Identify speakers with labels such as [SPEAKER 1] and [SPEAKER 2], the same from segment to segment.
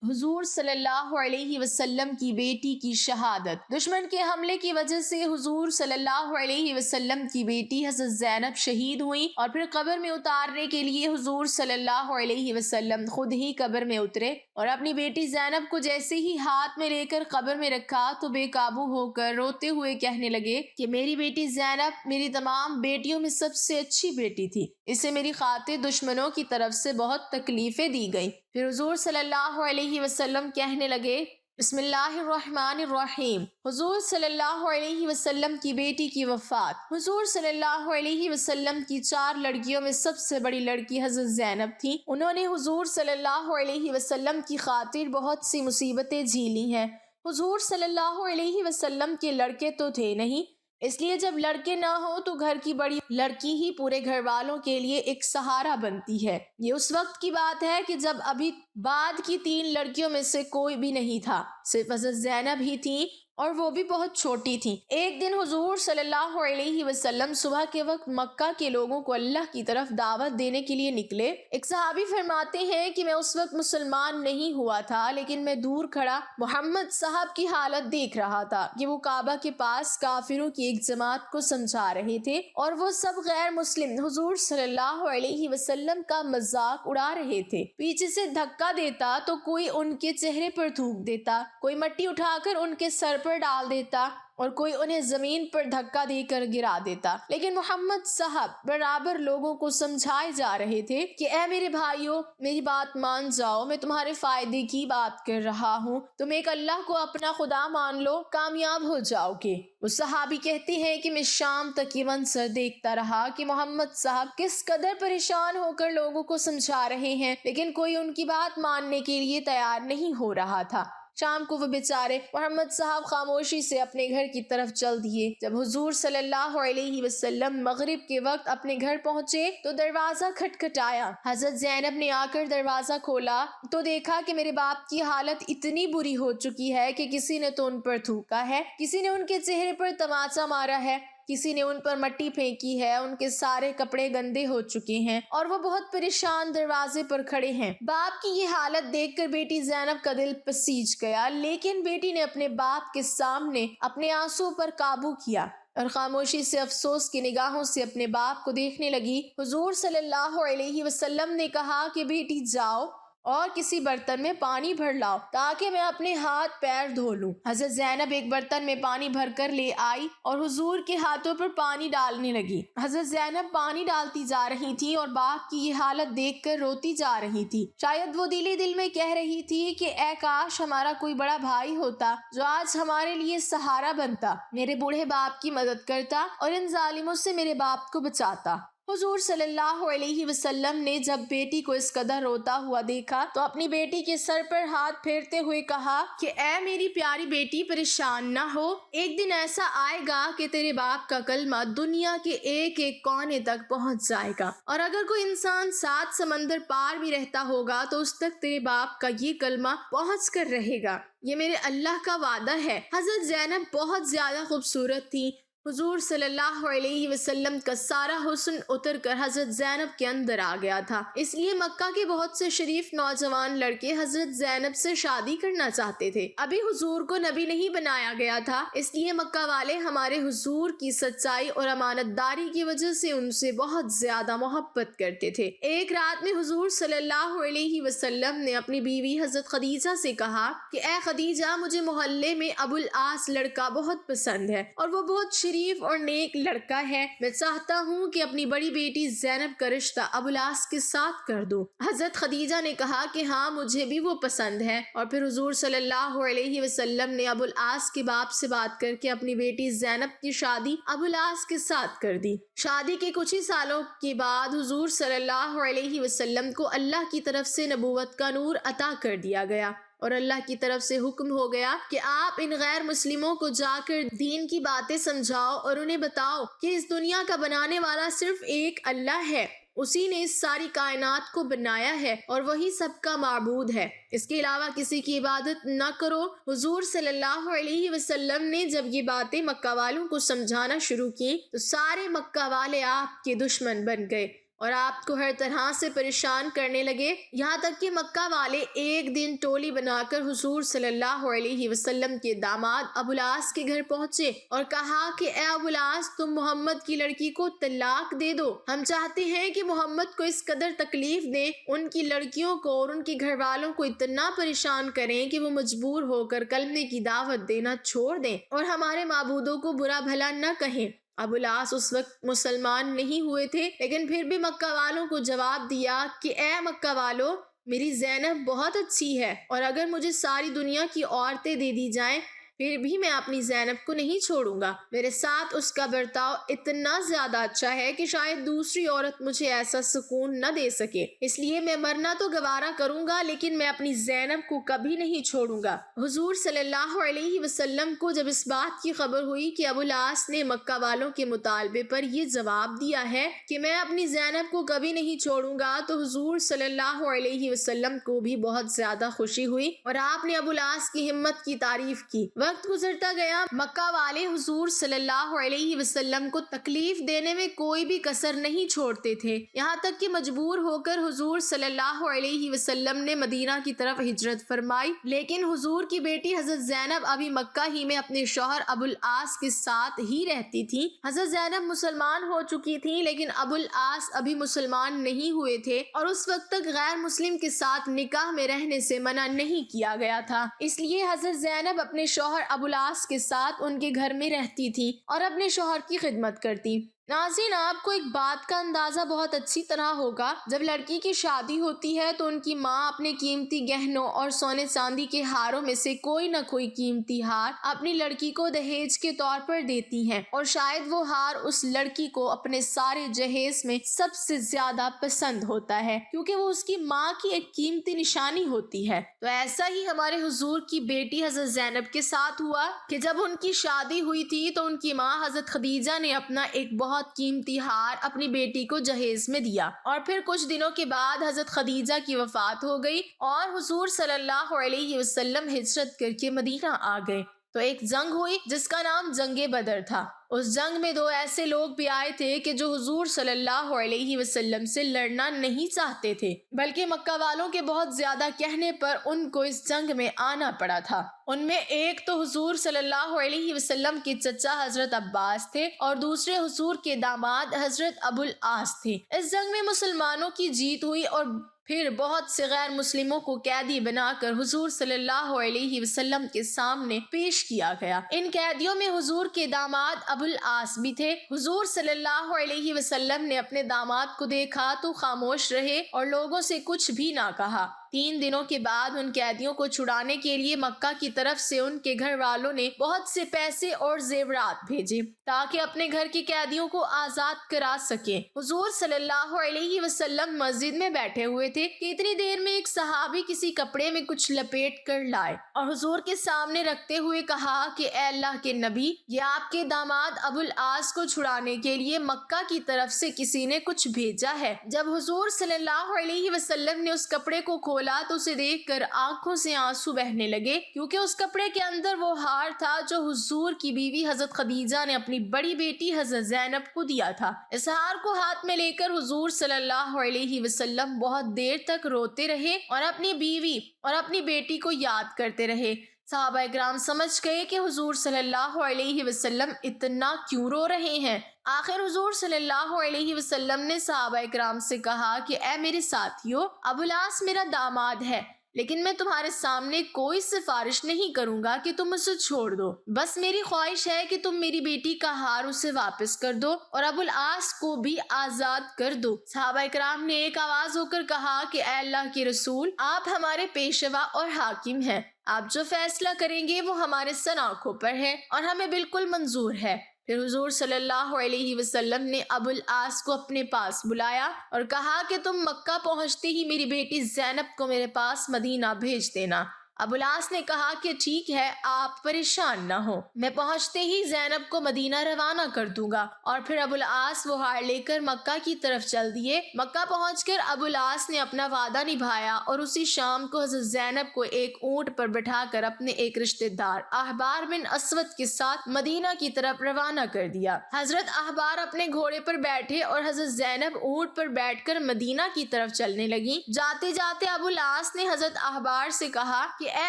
[SPEAKER 1] حضور صلی اللہ علیہ وسلم کی بیٹی کی شہادت۔ دشمن کے حملے کی وجہ سے حضور صلی اللہ علیہ وسلم کی بیٹی حضرت زینب شہید ہوئی اور پھر قبر میں اتارنے کے لیے حضور صلی اللہ علیہ وسلم خود ہی قبر میں اترے اور اپنی بیٹی زینب کو جیسے ہی ہاتھ میں لے کر قبر میں رکھا تو بے قابو ہو کر روتے ہوئے کہنے لگے کہ میری بیٹی زینب میری تمام بیٹیوں میں سب سے اچھی بیٹی تھی، اسے میری خاطر دشمنوں کی طرف سے بہت تکلیفیں دی گئیں۔ پھر حضور صلی اللہ علیہ وسلم کہنے لگے بسم اللہ الرحمن الرحیم۔ حضور صلی اللہ علیہ وسلم کی بیٹی کی وفات۔ حضور صلی اللہ علیہ وسلم کی 4 لڑکیوں میں سب سے بڑی لڑکی حضرت زینب تھی۔ انہوں نے حضور صلی اللہ علیہ وسلم کی خاطر بہت سی مصیبتیں جھیلی ہیں۔ حضور صلی اللہ علیہ وسلم کے لڑکے تو تھے نہیں، اس لیے جب لڑکے نہ ہو تو گھر کی بڑی لڑکی ہی پورے گھر والوں کے لیے ایک سہارا بنتی ہے۔ یہ اس وقت کی بات ہے کہ جب ابھی بعد کی 3 لڑکیوں میں سے کوئی بھی نہیں تھا، صرف حضرت زینب ہی تھی اور وہ بھی بہت چھوٹی تھی۔ ایک دن حضور صلی اللہ علیہ وسلم صبح کے وقت مکہ کے لوگوں کو اللہ کی طرف دعوت دینے کے لیے نکلے۔ ایک صحابی فرماتے ہیں کہ میں اس وقت مسلمان نہیں ہوا تھا، لیکن میں دور کھڑا محمد صاحب کی حالت دیکھ رہا تھا کہ وہ کعبہ کے پاس کافروں کی ایک جماعت کو سمجھا رہے تھے اور وہ سب غیر مسلم حضور صلی اللہ علیہ وسلم کا مذاق اڑا رہے تھے۔ پیچھے سے دھکا دیتا تو کوئی ان کے چہرے پر تھوک دیتا، کوئی مٹی اٹھا کر ان کے سر پر ڈال دیتا اور کوئی انہیں زمین پر دھکا دے کر گرا دیتا، لیکن محمد صاحب برابر لوگوں کو سمجھائے جا رہے تھے کہ اے میرے بھائیوں، میری بات مان جاؤ، میں تمہارے فائدے کی بات کر رہا ہوں، تم ایک اللہ کو اپنا خدا مان لو، کامیاب ہو جاؤ گے۔ وہ صحابی کہتے ہیں کہ میں شام تک یہ منظر دیکھتا رہا کہ محمد صاحب کس قدر پریشان ہو کر لوگوں کو سمجھا رہے ہیں، لیکن کوئی ان کی بات ماننے کے لیے تیار نہیں ہو رہا تھا۔ شام کو وہ بیچارے محمد صاحب خاموشی سے اپنے گھر کی طرف چل دیے۔ جب حضور صلی اللہ علیہ وسلم مغرب کے وقت اپنے گھر پہنچے تو دروازہ کھٹکھٹایا۔ حضرت زینب نے آ کر دروازہ کھولا تو دیکھا کہ میرے باپ کی حالت اتنی بری ہو چکی ہے کہ کسی نے تو ان پر تھوکا ہے، کسی نے ان کے چہرے پر تماچا مارا ہے، کسی نے ان پر مٹی پھینکی ہے، ان کے سارے کپڑے گندے ہو چکے ہیں اور وہ بہت پریشان دروازے پر کھڑے ہیں۔ باپ کی یہ حالت دیکھ کر بیٹی زینب کا دل پسیج گیا، لیکن بیٹی نے اپنے باپ کے سامنے اپنے آنسو پر قابو کیا اور خاموشی سے افسوس کی نگاہوں سے اپنے باپ کو دیکھنے لگی۔ حضور صلی اللہ علیہ وسلم نے کہا کہ بیٹی جاؤ اور کسی برتن میں پانی بھر لاؤ تاکہ میں اپنے ہاتھ پیر دھو لوں۔ حضرت زینب ایک برتن میں پانی بھر کر لے آئی اور حضور کے ہاتھوں پر پانی ڈالنے لگی۔ حضرت زینب پانی ڈالتی جا رہی تھی اور باپ کی یہ حالت دیکھ کر روتی جا رہی تھی۔ شاید وہ دل ہی دل میں کہہ رہی تھی کہ اے کاش ہمارا کوئی بڑا بھائی ہوتا جو آج ہمارے لیے سہارا بنتا، میرے بوڑھے باپ کی مدد کرتا اور ان ظالموں سے میرے باپ کو بچاتا۔ حضور صلی اللہ علیہ وسلم نے جب بیٹی کو اس قدر روتا ہوا دیکھا تو اپنی بیٹی کے سر پر ہاتھ پھیرتے ہوئے کہا کہ اے میری پیاری بیٹی، پریشان نہ ہو، ایک دن ایسا آئے گا کہ تیرے باپ کا کلمہ دنیا کے ایک ایک کونے تک پہنچ جائے گا، اور اگر کوئی انسان 7 سمندر پار بھی رہتا ہوگا تو اس تک تیرے باپ کا یہ کلمہ پہنچ کر رہے گا، یہ میرے اللہ کا وعدہ ہے۔ حضرت زینب بہت زیادہ خوبصورت تھی۔ حضور صلی اللہ علیہ وسلم کا سارا حسن اتر کر حضرت زینب کے اندر آ گیا تھا، اس لیے مکہ کے بہت سے شریف نوجوان لڑکے حضرت زینب سے شادی کرنا چاہتے تھے۔ ابھی حضور کو نبی نہیں بنایا گیا تھا، اس لیے مکہ والے ہمارے حضور کی سچائی اور امانت داری کی وجہ سے ان سے بہت زیادہ محبت کرتے تھے۔ ایک رات میں حضور صلی اللہ علیہ وسلم نے اپنی بیوی حضرت خدیجہ سے کہا کہ اے خدیجہ، مجھے محلے میں ابو العاص لڑکا بہت پسند ہے اور وہ بہت شریف اور نیک لڑکا ہے، میں چاہتا ہوں کہ اپنی بڑی بیٹی زینب کا رشتہ ابو العاص کے ساتھ کر دو۔ حضرت خدیجہ نے کہا کہ ہاں، مجھے بھی وہ پسند ہے، اور پھر حضور صلی اللہ علیہ وسلم نے ابو العاص کے باپ سے بات کر کے اپنی بیٹی زینب کی شادی ابو العاص کے ساتھ کر دی۔ شادی کے کچھ ہی سالوں کے بعد حضور صلی اللہ علیہ وسلم کو اللہ کی طرف سے نبوت کا نور عطا کر دیا گیا اور اللہ کی طرف سے حکم ہو گیا کہ آپ ان غیر مسلموں کو جا کر دین کی باتیں سمجھاؤ اور انہیں بتاؤ کہ اس دنیا کا بنانے والا صرف ایک اللہ ہے، اسی نے اس ساری کائنات کو بنایا ہے اور وہی سب کا معبود ہے، اس کے علاوہ کسی کی عبادت نہ کرو۔ حضور صلی اللہ علیہ وسلم نے جب یہ باتیں مکہ والوں کو سمجھانا شروع کی تو سارے مکہ والے آپ کے دشمن بن گئے۔ اور آپ کو ہر طرح سے پریشان کرنے لگے، یہاں تک کہ مکہ والے ایک دن ٹولی بنا کر حضور صلی اللہ علیہ وسلم کے داماد ابو العاص کے گھر پہنچے اور کہا کہ اے ابو العاص، تم محمد کی لڑکی کو طلاق دے دو۔ ہم چاہتے ہیں کہ محمد کو اس قدر تکلیف دیں، ان کی لڑکیوں کو اور ان کے گھر والوں کو اتنا پریشان کریں کہ وہ مجبور ہو کر کلمے کی دعوت دینا چھوڑ دیں اور ہمارے معبودوں کو برا بھلا نہ کہیں۔ ابو العاص اس وقت مسلمان نہیں ہوئے تھے، لیکن پھر بھی مکہ والوں کو جواب دیا کہ اے مکہ والوں، میری زینب بہت اچھی ہے، اور اگر مجھے ساری دنیا کی عورتیں دے دی جائیں پھر بھی میں اپنی زینب کو نہیں چھوڑوں گا۔ میرے ساتھ اس کا برتاؤ اتنا زیادہ اچھا ہے کہ شاید دوسری عورت مجھے ایسا سکون نہ دے سکے، اس لیے میں مرنا تو گوارا کروں گا لیکن میں اپنی زینب کو کبھی نہیں چھوڑوں گا۔ حضور صلی اللہ علیہ وسلم کو جب اس بات کی خبر ہوئی کہ ابو العاص نے مکہ والوں کے مطالبے پر یہ جواب دیا ہے کہ میں اپنی زینب کو کبھی نہیں چھوڑوں گا، تو حضور صلی اللہ علیہ وسلم کو بھی بہت زیادہ خوشی ہوئی اور آپ نے ابو العاص کی ہمت کی تعریف کی۔ وقت گزرتا گیا، مکہ والے حضور صلی اللہ علیہ وسلم کو تکلیف دینے میں کوئی بھی کسر نہیں چھوڑتے تھے، یہاں تک کہ مجبور ہو کر حضور صلی اللہ علیہ وسلم نے مدینہ کی طرف ہجرت فرمائی، لیکن حضور کی بیٹی حضرت زینب ابھی مکہ ہی میں اپنے شوہر ابو العاص کے ساتھ ہی رہتی تھی۔ حضرت زینب مسلمان ہو چکی تھی لیکن ابو العاص ابھی مسلمان نہیں ہوئے تھے اور اس وقت تک غیر مسلم کے ساتھ نکاح میں رہنے سے منع نہیں کیا گیا تھا، اس لیے حضرت زینب اپنے شوہر ابو العاص کے ساتھ ان کے گھر میں رہتی تھی اور اپنے شوہر کی خدمت کرتی۔ ناظرین، آپ کو ایک بات کا اندازہ بہت اچھی طرح ہوگا، جب لڑکی کی شادی ہوتی ہے تو ان کی ماں اپنے قیمتی گہنوں اور سونے چاندی کے ہاروں میں سے کوئی نہ کوئی قیمتی ہار اپنی لڑکی کو دہیج کے طور پر دیتی ہیں، اور شاید وہ ہار اس لڑکی کو اپنے سارے جہیز میں سب سے زیادہ پسند ہوتا ہے کیونکہ وہ اس کی ماں کی ایک قیمتی نشانی ہوتی ہے۔ تو ایسا ہی ہمارے حضور کی بیٹی حضرت زینب کے ساتھ ہوا کہ جب ان کی شادی ہوئی تھی تو ان کی ماں حضرت خدیجہ نے اپنا ایک بہت قیمتی ہار اپنی بیٹی کو جہیز میں دیا، اور پھر کچھ دنوں کے بعد حضرت خدیجہ کی وفات ہو گئی اور حضور صلی اللہ علیہ وسلم ہجرت کر کے مدینہ آ گئے۔ تو ایک جنگ ہوئی جس کا نام جنگ بدر تھا۔ اس جنگ میں دو ایسے لوگ بھی آئے تھے کہ جو حضور صلی اللہ علیہ وسلم سے لڑنا نہیں چاہتے تھے، بلکہ مکہ والوں کے بہت زیادہ کہنے پر ان کو اس جنگ میں آنا پڑا تھا۔ ان میں ایک تو حضور صلی اللہ علیہ وسلم کے چچا حضرت عباس تھے اور دوسرے حضور کے داماد حضرت ابو العاص تھے۔ اس جنگ میں مسلمانوں کی جیت ہوئی اور پھر بہت سے غیر مسلموں کو قیدی بنا کر حضور صلی اللہ علیہ وسلم کے سامنے پیش کیا گیا۔ ان قیدیوں میں حضور کے داماد ابو العاص بھی تھے۔ حضور صلی اللہ علیہ وسلم نے اپنے داماد کو دیکھا تو خاموش رہے اور لوگوں سے کچھ بھی نہ کہا۔ 3 دنوں کے بعد ان قیدیوں کو چھڑانے کے لیے مکہ کی طرف سے ان کے گھر والوں نے بہت سے پیسے اور زیورات بھیجے تاکہ اپنے گھر کے قیدیوں کو آزاد کرا سکیں۔ حضور صلی اللہ علیہ وسلم مسجد میں بیٹھے ہوئے تھے کہ اتنی دیر میں ایک صحابی کسی کپڑے میں کچھ لپیٹ کر لائے اور حضور کے سامنے رکھتے ہوئے کہا کہ اے اللہ کے نبی، یہ آپ کے داماد ابو العاص کو چھڑانے کے لیے مکہ کی طرف سے کسی نے کچھ بھیجا ہے۔ جب حضور صلی اللہ علیہ وسلم نے اس کپڑے کو کھولا تو اسے دیکھ کر آنکھوں سے آنسو بہنے لگے، کیونکہ اس کپڑے کے اندر وہ ہار تھا جو حضور کی بیوی حضرت خدیجہ نے اپنی بڑی بیٹی حضرت زینب کو دیا تھا۔ اس ہار کو ہاتھ میں لے کر حضور صلی اللہ علیہ وسلم بہت دیر تک روتے رہے اور اپنی بیوی اور اپنی بیٹی کو یاد کرتے رہے۔ صحابہ اکرام سمجھ گئے کہ حضور صلی اللہ علیہ وسلم اتنا کیوں رو رہے ہیں۔ آخر حضور صلی اللہ علیہ وسلم نے صحابہ اکرام سے کہا کہ اے میرے ساتھیو، ابو العاص میرا داماد ہے، لیکن میں تمہارے سامنے کوئی سفارش نہیں کروں گا کہ تم اسے چھوڑ دو۔ بس میری خواہش ہے کہ تم میری بیٹی کا ہار اسے واپس کر دو اور ابو العاص کو بھی آزاد کر دو۔ صحابہ اکرام نے ایک آواز ہو کر کہا کہ اے اللہ کے رسول، آپ ہمارے پیشوا اور حاکم ہیں، آپ جو فیصلہ کریں گے وہ ہمارے سن آنکھوں پر ہے اور ہمیں بالکل منظور ہے۔ پھر حضور صلی اللہ علیہ وسلم نے ابو العاص کو اپنے پاس بلایا اور کہا کہ تم مکہ پہنچتے ہی میری بیٹی زینب کو میرے پاس مدینہ بھیج دینا۔ ابو العاص نے کہا کہ ٹھیک ہے، آپ پریشان نہ ہو، میں پہنچتے ہی زینب کو مدینہ روانہ کر دوں گا۔ اور پھر ابو العاص وہ ہار لے کر مکہ کی طرف چل دیے۔ مکہ پہنچ کر ابو العاص نے اپنا وعدہ نبھایا اور اسی شام کو حضرت زینب کو ایک اونٹ پر بٹھا کر اپنے ایک رشتہ دار احبار بن اسود کے ساتھ مدینہ کی طرف روانہ کر دیا۔ حضرت احبار اپنے گھوڑے پر بیٹھے اور حضرت زینب اونٹ پر بیٹھ کر مدینہ کی طرف چلنے لگی۔ جاتے جاتے ابو العاص نے حضرت احبار سے کہا کہ اے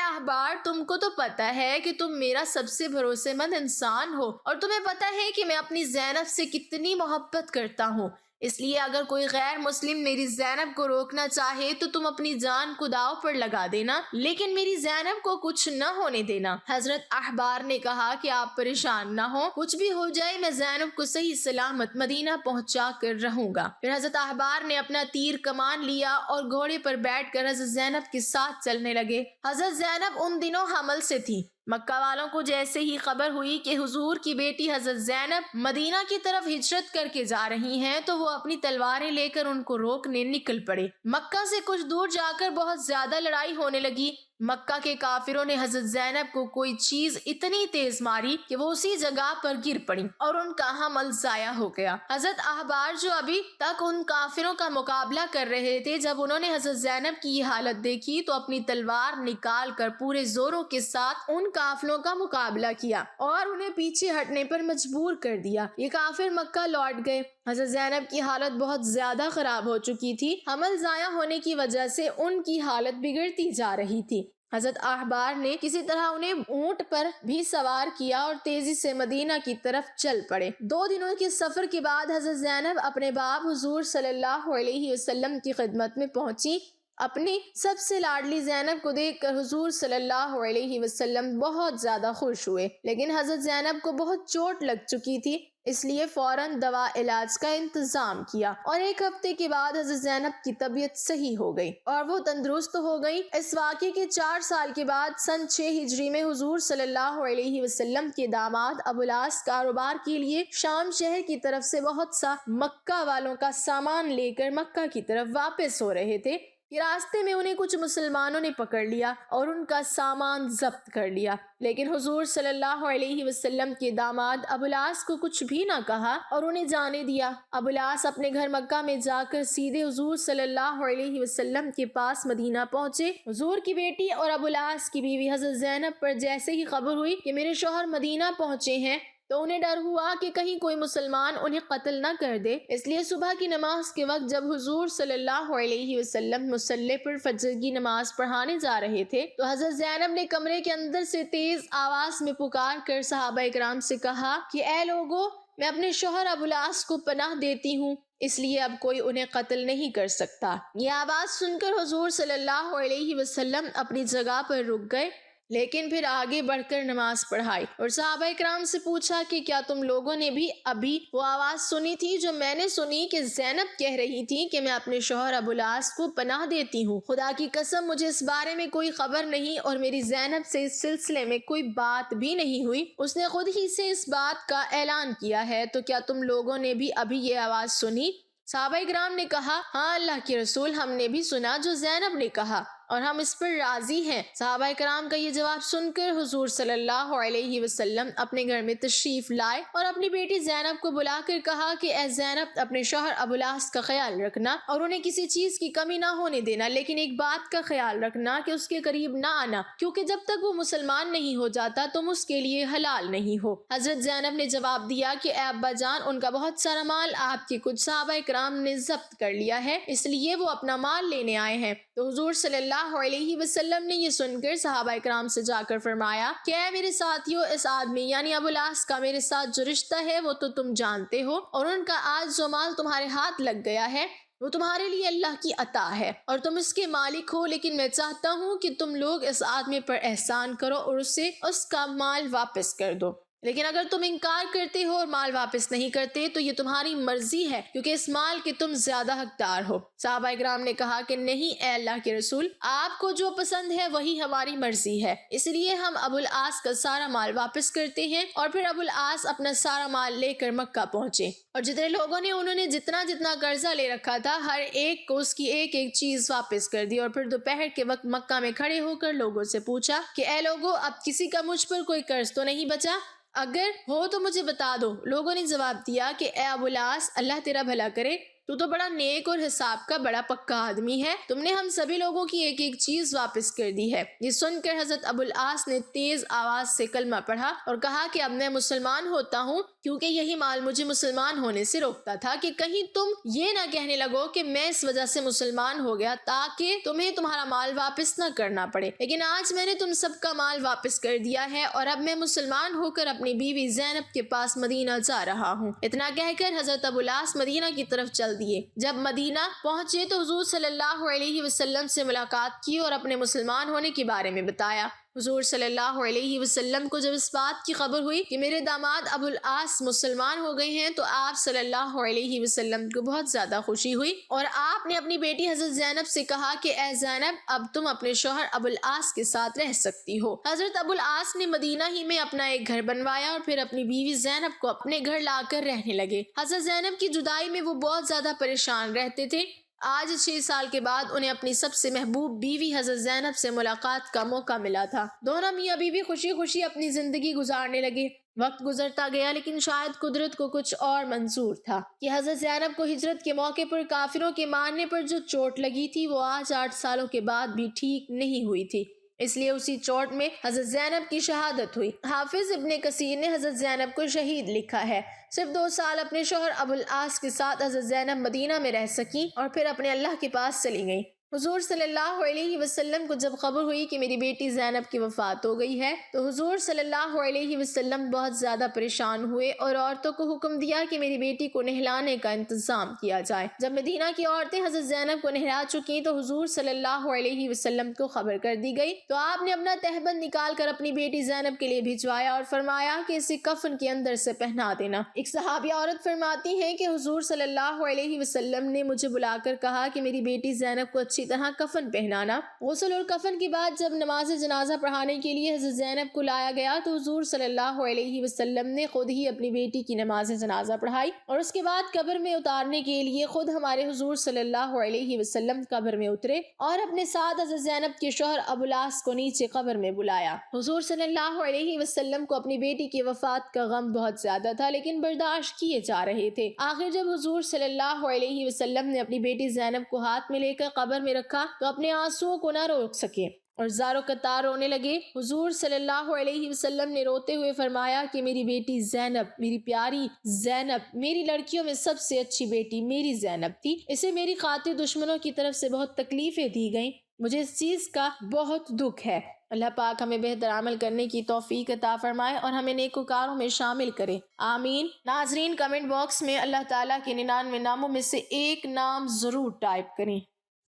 [SPEAKER 1] احبار، تم کو تو پتا ہے کہ تم میرا سب سے بھروسے مند انسان ہو، اور تمہیں پتا ہے کہ میں اپنی زینب سے کتنی محبت کرتا ہوں، اس لیے اگر کوئی غیر مسلم میری زینب کو روکنا چاہے تو تم اپنی جان کو داؤ پر لگا دینا، لیکن میری زینب کو کچھ نہ ہونے دینا۔ حضرت احبار نے کہا کہ آپ پریشان نہ ہو، کچھ بھی ہو جائے میں زینب کو صحیح سلامت مدینہ پہنچا کر رہوں گا۔ پھر حضرت احبار نے اپنا تیر کمان لیا اور گھوڑے پر بیٹھ کر حضرت زینب کے ساتھ چلنے لگے۔ حضرت زینب ان دنوں حمل سے تھی۔ مکہ والوں کو جیسے ہی خبر ہوئی کہ حضور کی بیٹی حضرت زینب مدینہ کی طرف ہجرت کر کے جا رہی ہیں تو وہ اپنی تلواریں لے کر ان کو روکنے نکل پڑے۔ مکہ سے کچھ دور جا کر بہت زیادہ لڑائی ہونے لگی۔ مکہ کے کافروں نے حضرت زینب کو کوئی چیز اتنی تیز ماری کہ وہ اسی جگہ پر گر پڑی اور ان کا حمل ضائع ہو گیا۔ حضرت احبار جو ابھی تک ان کافروں کا مقابلہ کر رہے تھے، جب انہوں نے حضرت زینب کی یہ حالت دیکھی تو اپنی تلوار نکال کر پورے زوروں کے ساتھ ان کافروں کا مقابلہ کیا اور انہیں پیچھے ہٹنے پر مجبور کر دیا۔ یہ کافر مکہ لوٹ گئے۔ حضرت زینب کی حالت بہت زیادہ خراب ہو چکی تھی۔ حمل ضائع ہونے کی وجہ سے ان کی حالت بگڑتی جا رہی تھی۔ حضرت احبار نے کسی طرح انہیں اونٹ پر بھی سوار کیا اور تیزی سے مدینہ کی طرف چل پڑے۔ 2 دنوں کے سفر کے بعد حضرت زینب اپنے باپ حضور صلی اللہ علیہ وسلم کی خدمت میں پہنچی۔ اپنی سب سے لاڈلی زینب کو دیکھ کر حضور صلی اللہ علیہ وسلم بہت زیادہ خوش ہوئے، لیکن حضرت زینب کو بہت چوٹ لگ چکی تھی، اس لیے فوراً دوا علاج کا انتظام کیا اور 1 ہفتے کے بعد حضرت زینب کی طبیعت صحیح ہو گئی اور وہ تندرست ہو گئی۔ اس واقعے کے 4 سال کے بعد سن 6 ہجری میں حضور صلی اللہ علیہ وسلم کے داماد ابو العاص کاروبار کے لیے شام شہر کی طرف سے بہت سا مکہ والوں کا سامان لے کر مکہ کی طرف واپس ہو رہے تھے کہ راستے میں انہیں کچھ مسلمانوں نے پکڑ لیا اور ان کا سامان ضبط کر لیا، لیکن حضور صلی اللہ علیہ وسلم کے داماد ابو العاص کو کچھ بھی نہ کہا اور انہیں جانے دیا۔ ابو العاص اپنے گھر مکہ میں جا کر سیدھے حضور صلی اللہ علیہ وسلم کے پاس مدینہ پہنچے۔ حضور کی بیٹی اور ابو العاص کی بیوی حضرت زینب پر جیسے ہی خبر ہوئی کہ میرے شوہر مدینہ پہنچے ہیں تو انہیں ڈر ہوا کہ کہیں کوئی مسلمان انہیں قتل نہ کر دے، اس لیے صبح کی نماز کے وقت جب حضور صلی اللہ علیہ وسلم مصلی پر فجر کی نماز پڑھانے جا رہے تھے تو حضرت زینب نے کمرے کے اندر سے تیز آواز میں پکار کر صحابہ اکرام سے کہا کہ اے لوگو، میں اپنے شوہر ابو العاص کو پناہ دیتی ہوں، اس لیے اب کوئی انہیں قتل نہیں کر سکتا۔ یہ آواز سن کر حضور صلی اللہ علیہ وسلم اپنی جگہ پر رک گئے، لیکن پھر آگے بڑھ کر نماز پڑھائی اور صحابہ اکرام سے پوچھا کہ کیا تم لوگوں نے بھی ابھی وہ آواز سنی تھی جو میں نے سنی کہ زینب کہہ رہی تھی کہ میں اپنے شوہر ابو العاص کو پناہ دیتی ہوں؟ خدا کی قسم مجھے اس بارے میں کوئی خبر نہیں اور میری زینب سے اس سلسلے میں کوئی بات بھی نہیں ہوئی، اس نے خود ہی سے اس بات کا اعلان کیا ہے، تو کیا تم لوگوں نے بھی ابھی یہ آواز سنی؟ صحابہ اکرام نے کہا ہاں اللہ کے رسول، ہم نے بھی سنا جو زینب نے کہا اور ہم اس پر راضی ہیں۔ صحابہ کرام کا یہ جواب سن کر حضور صلی اللہ علیہ وسلم اپنے گھر میں تشریف لائے اور اپنی بیٹی زینب کو بلا کر کہا کہ اے زینب، اپنے شوہر ابو العاص کا خیال رکھنا اور انہیں کسی چیز کی کمی نہ ہونے دینا، لیکن ایک بات کا خیال رکھنا کہ اس کے قریب نہ آنا، کیونکہ جب تک وہ مسلمان نہیں ہو جاتا تم اس کے لیے حلال نہیں ہو۔ حضرت زینب نے جواب دیا کہ اے ابا جان، ان کا بہت سارا مال آپ کے کچھ صحابہ کرام نے ضبط کر لیا ہے، اس لیے وہ اپنا مال لینے آئے ہیں۔ تو حضور صلی اللہ علیہ وسلم نے یہ سن کر صحابہ اکرام سے جا کر فرمایا کہ اے میرے ساتھیو، اس آدمی یعنی ابو العاص کا میرے ساتھ جو رشتہ ہے وہ تو تم جانتے ہو، اور ان کا آج جو مال تمہارے ہاتھ لگ گیا ہے وہ تمہارے لیے اللہ کی عطا ہے اور تم اس کے مالک ہو، لیکن میں چاہتا ہوں کہ تم لوگ اس آدمی پر احسان کرو اور اسے اس کا مال واپس کر دو۔ لیکن اگر تم انکار کرتے ہو اور مال واپس نہیں کرتے تو یہ تمہاری مرضی ہے، کیونکہ اس مال کے تم زیادہ حقدار ہو۔ صحابہ کرام نے کہا کہ نہیں اے اللہ کے رسول، آپ کو جو پسند ہے وہی ہماری مرضی ہے، اس لیے ہم ابو العاص کا سارا مال واپس کرتے ہیں۔ اور پھر ابو العاص اپنا سارا مال لے کر مکہ پہنچے، اور جتنے لوگوں نے انہوں نے جتنا قرضہ لے رکھا تھا ہر ایک کو اس کی ایک ایک چیز واپس کر دی۔ اور پھر دوپہر کے وقت مکہ میں کھڑے ہو کر لوگوں سے پوچھا کہ اے لوگو، اب کسی کا مجھ پر کوئی قرض تو نہیں بچا؟ اگر ہو تو مجھے بتا دو۔ لوگوں نے جواب دیا کہ اے ابو العاص، اللہ تیرا بھلا کرے، تو بڑا نیک اور حساب کا بڑا پکا آدمی ہے، تم نے ہم سبھی لوگوں کی ایک ایک چیز واپس کر دی ہے۔ یہ سن کر حضرت ابو العاص نے تیز آواز سے کلمہ پڑھا اور کہا کہ اب میں مسلمان ہوتا ہوں، کیونکہ یہی مال مجھے مسلمان ہونے سے روکتا تھا کہ کہیں تم یہ نہ کہنے لگو کہ میں اس وجہ سے مسلمان ہو گیا تاکہ تمہیں تمہارا مال واپس نہ کرنا پڑے، لیکن آج میں نے تم سب کا مال واپس کر دیا ہے اور اب میں مسلمان ہو کر اپنی بیوی زینب کے پاس مدینہ جا رہا ہوں۔ اتنا کہہ کر حضرت ابو العاص مدینہ کی طرف چل دیے۔ جب مدینہ پہنچے تو حضور صلی اللہ علیہ وسلم سے ملاقات کی اور اپنے مسلمان ہونے کے بارے میں بتایا۔ حضور صلی اللہ علیہ وسلم کو جب اس بات کی خبر ہوئی کہ میرے داماد ابو العاص مسلمان ہو گئے ہیں تو آپ صلی اللہ علیہ وسلم کو بہت زیادہ خوشی ہوئی، اور آپ نے اپنی بیٹی حضرت زینب سے کہا کہ اے زینب، اب تم اپنے شوہر ابو العاص کے ساتھ رہ سکتی ہو۔ حضرت ابو العاص نے مدینہ ہی میں اپنا ایک گھر بنوایا اور پھر اپنی بیوی زینب کو اپنے گھر لا کر رہنے لگے۔ حضرت زینب کی جدائی میں وہ بہت زیادہ پریشان رہتے تھے۔ آج 6 سال کے بعد انہیں اپنی سب سے محبوب بیوی حضرت زینب سے ملاقات کا موقع ملا تھا۔ دونوں میاں بیوی خوشی خوشی اپنی زندگی گزارنے لگے۔ وقت گزرتا گیا، لیکن شاید قدرت کو کچھ اور منظور تھا کہ حضرت زینب کو ہجرت کے موقع پر کافروں کے مارنے پر جو چوٹ لگی تھی وہ آج 8 سالوں کے بعد بھی ٹھیک نہیں ہوئی تھی، اس لیے اسی چوٹ میں حضرت زینب کی شہادت ہوئی۔ حافظ ابن کثیر نے حضرت زینب کو شہید لکھا ہے۔ صرف 2 سال اپنے شوہر ابو العاص کے ساتھ حضرت زینب مدینہ میں رہ سکی اور پھر اپنے اللہ کے پاس چلی گئیں۔ حضور صلی اللہ علیہ وسلم کو جب خبر ہوئی کہ میری بیٹی زینب کی وفات ہو گئی ہے تو حضور صلی اللہ علیہ وسلم بہت زیادہ پریشان ہوئے اور عورتوں کو حکم دیا کہ میری بیٹی کو نہلانے کا انتظام کیا جائے۔ جب مدینہ کی عورتیں حضرت زینب کو نہلا چکی تو حضور صلی اللہ علیہ وسلم کو خبر کر دی گئی تو آپ نے اپنا تہبند نکال کر اپنی بیٹی زینب کے لیے بھجوایا اور فرمایا کہ اسے کفن کے اندر سے پہنا دینا۔ ایک صحابی عورت فرماتی ہے کہ حضور صلی اللہ علیہ وسلم نے مجھے بلا کر کہا کہ میری بیٹی زینب کو اچھی طرح کفن پہنانا۔ غسل اور کفن کے بعد جب نماز جنازہ پڑھانے کے لیے حضرت زینب کو لایا گیا تو حضور صلی اللہ علیہ وسلم نے خود ہی اپنی بیٹی کی نماز جنازہ پڑھائی، اور اس کے بعد قبر میں اتارنے کے لیے خود ہمارے حضور صلی اللہ علیہ وسلم قبر میں اترے اور اپنے ساتھ حضرت زینب کے شوہر ابو العاص کو نیچے قبر میں بلایا۔ حضور صلی اللہ علیہ وسلم کو اپنی بیٹی کی وفات کا غم بہت زیادہ تھا، لیکن برداشت کیے جا رہے تھے۔ آخر جب حضور صلی اللہ علیہ وسلم نے اپنی بیٹی زینب کو ہاتھ میں لے کر قبر میں رکھا تو اپنے آنسوؤں کو نہ روک سکے اور زار و قطار رونے لگے۔ حضور صلی اللہ علیہ وسلم نے روتے ہوئے فرمایا کہ میری بیٹی زینب، میری پیاری زینب، میری لڑکیوں میں سب سے اچھی بیٹی میری زینب تھی، اسے میری خاطر دشمنوں کی طرف سے بہت تکلیفیں دی گئیں، مجھے اس چیز کا بہت دکھ ہے۔ اللہ پاک ہمیں بہتر عمل کرنے کی توفیق عطا فرمائے اور ہمیں نیکوکاروں میں شامل کرے، آمین۔ ناظرین، کمنٹ باکس میں اللہ تعالیٰ کے 99 ناموں میں سے ایک نام ضرور ٹائپ کریں۔